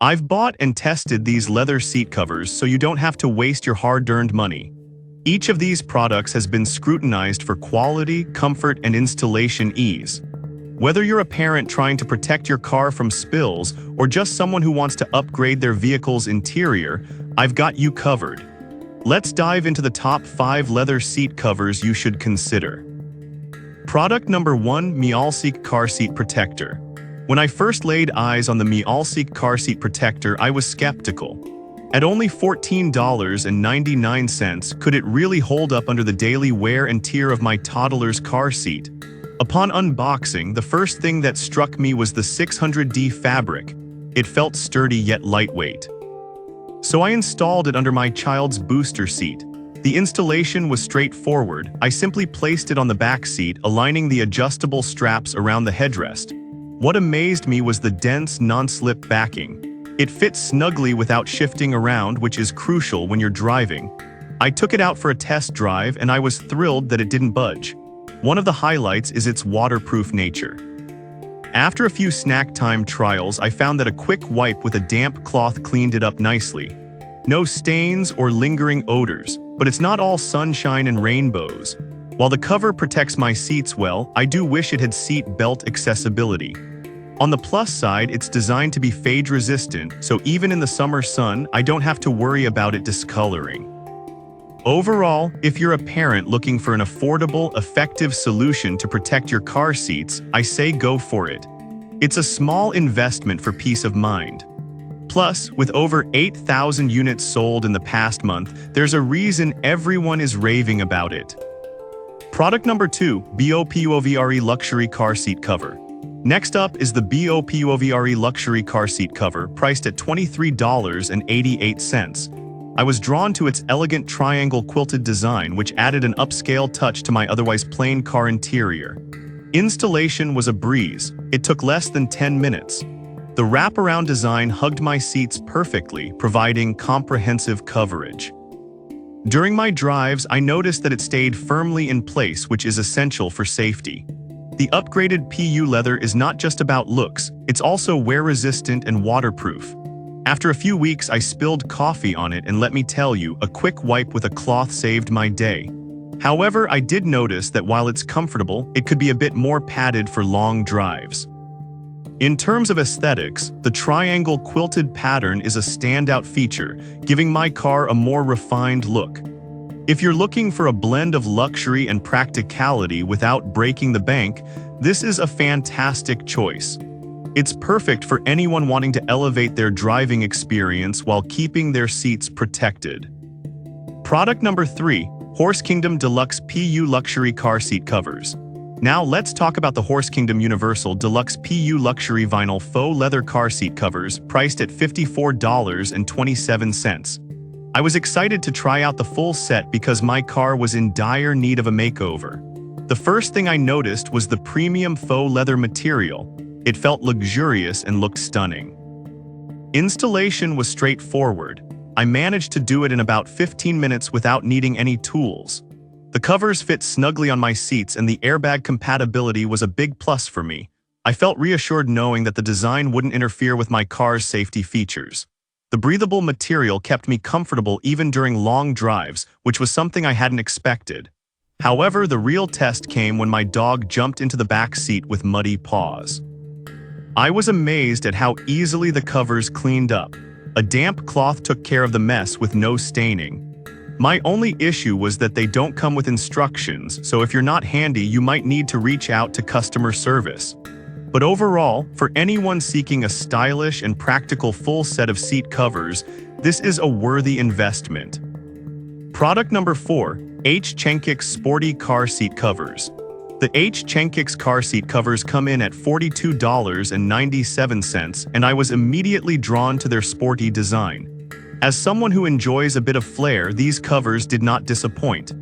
I've bought and tested these leather seat covers so you don't have to waste your hard-earned money. Each of these products has been scrutinized for quality, comfort, and installation ease. Whether you're a parent trying to protect your car from spills or just someone who wants to upgrade their vehicle's interior, I've got you covered. Let's dive into the top 5 leather seat covers you should consider. Product number 1, Mealseek Car Seat Protector. When I first laid eyes on the Mealseek Car Seat Protector, I was skeptical. At only $14.99, could it really hold up under the daily wear and tear of my toddler's car seat? Upon unboxing, the first thing that struck me was the 600D fabric. It felt sturdy yet lightweight. So I installed it under my child's booster seat. The installation was straightforward. I simply placed it on the back seat, aligning the adjustable straps around the headrest. What amazed me was the dense, non-slip backing. It fits snugly without shifting around, which is crucial when you're driving. I took it out for a test drive and I was thrilled that it didn't budge. One of the highlights is its waterproof nature. After a few snack time trials, I found that a quick wipe with a damp cloth cleaned it up nicely. No stains or lingering odors, but it's not all sunshine and rainbows. While the cover protects my seats well, I do wish it had seat belt accessibility. On the plus side, it's designed to be fade-resistant, so even in the summer sun, I don't have to worry about it discoloring. Overall, if you're a parent looking for an affordable, effective solution to protect your car seats, I say go for it. It's a small investment for peace of mind. Plus, with over 8,000 units sold in the past month, there's a reason everyone is raving about it. Product number 2, BOPUOVRE Luxury Car Seat Cover. Next up is the BOPUOVRE Luxury Car Seat Cover, priced at $23.88. I was drawn to its elegant triangle quilted design, which added an upscale touch to my otherwise plain car interior. Installation was a breeze. It took less than 10 minutes. The wraparound design hugged my seats perfectly, providing comprehensive coverage. During my drives, I noticed that it stayed firmly in place, which is essential for safety. The upgraded PU leather is not just about looks, it's also wear-resistant and waterproof. After a few weeks, I spilled coffee on it, and let me tell you, a quick wipe with a cloth saved my day. However, I did notice that while it's comfortable, it could be a bit more padded for long drives. In terms of aesthetics, the triangle quilted pattern is a standout feature, giving my car a more refined look. If you're looking for a blend of luxury and practicality without breaking the bank, this is a fantastic choice. It's perfect for anyone wanting to elevate their driving experience while keeping their seats protected. Product number 3, Horse Kingdom Deluxe PU Luxury Car Seat Covers. Now let's talk about the Horse Kingdom Universal Deluxe PU Luxury Vinyl Faux Leather Car Seat Covers, priced at $54.27. I was excited to try out the full set because my car was in dire need of a makeover. The first thing I noticed was the premium faux leather material. It felt luxurious and looked stunning. Installation was straightforward. I managed to do it in about 15 minutes without needing any tools. The covers fit snugly on my seats, and the airbag compatibility was a big plus for me. I felt reassured knowing that the design wouldn't interfere with my car's safety features. The breathable material kept me comfortable even during long drives, which was something I hadn't expected. However, the real test came when my dog jumped into the back seat with muddy paws. I was amazed at how easily the covers cleaned up. A damp cloth took care of the mess with no staining. My only issue was that they don't come with instructions, so if you're not handy, you might need to reach out to customer service. But overall, for anyone seeking a stylish and practical full set of seat covers, this is a worthy investment. Product number 4, H. Chenkix Sporty Car Seat Covers. The H. Chenkix car seat covers come in at $42.97, and I was immediately drawn to their sporty design. As someone who enjoys a bit of flair, these covers did not disappoint.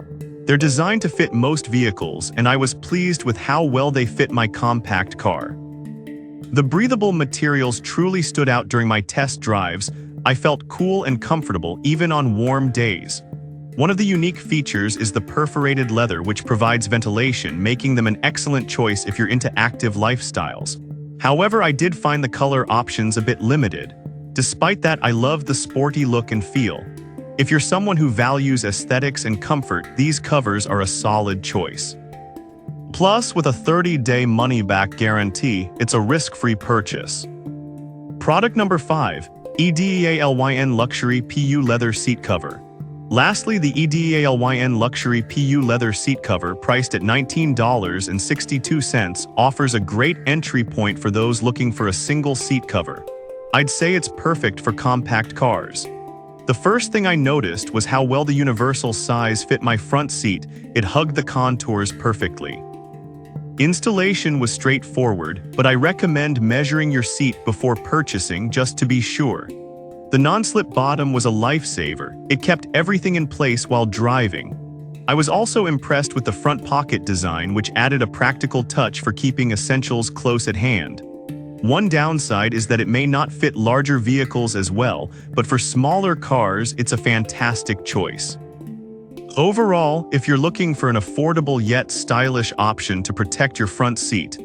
They're designed to fit most vehicles, and I was pleased with how well they fit my compact car. The breathable materials truly stood out during my test drives. I felt cool and comfortable even on warm days. One of the unique features is the perforated leather, which provides ventilation, making them an excellent choice if you're into active lifestyles. However, I did find the color options a bit limited. Despite that, I love the sporty look and feel. If you're someone who values aesthetics and comfort, these covers are a solid choice. Plus, with a 30-day money-back guarantee, it's a risk-free purchase. Product number 5. EDEALYN Luxury PU Leather Seat Cover. Lastly, the EDEALYN Luxury PU Leather Seat Cover, priced at $19.62, offers a great entry point for those looking for a single seat cover. I'd say it's perfect for compact cars. The first thing I noticed was how well the universal size fit my front seat. It hugged the contours perfectly. Installation was straightforward, but I recommend measuring your seat before purchasing just to be sure. The non-slip bottom was a lifesaver. It kept everything in place while driving. I was also impressed with the front pocket design, which added a practical touch for keeping essentials close at hand. One downside is that it may not fit larger vehicles as well, but for smaller cars, it's a fantastic choice. Overall, if you're looking for an affordable yet stylish option to protect your front seat,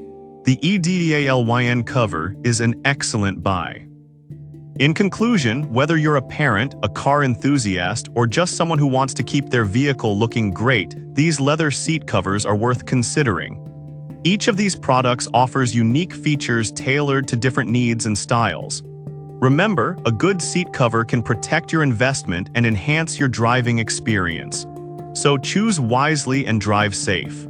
the EDEALYN cover is an excellent buy. In conclusion, whether you're a parent, a car enthusiast, or just someone who wants to keep their vehicle looking great, these leather seat covers are worth considering. Each of these products offers unique features tailored to different needs and styles. Remember, a good seat cover can protect your investment and enhance your driving experience. So choose wisely and drive safe.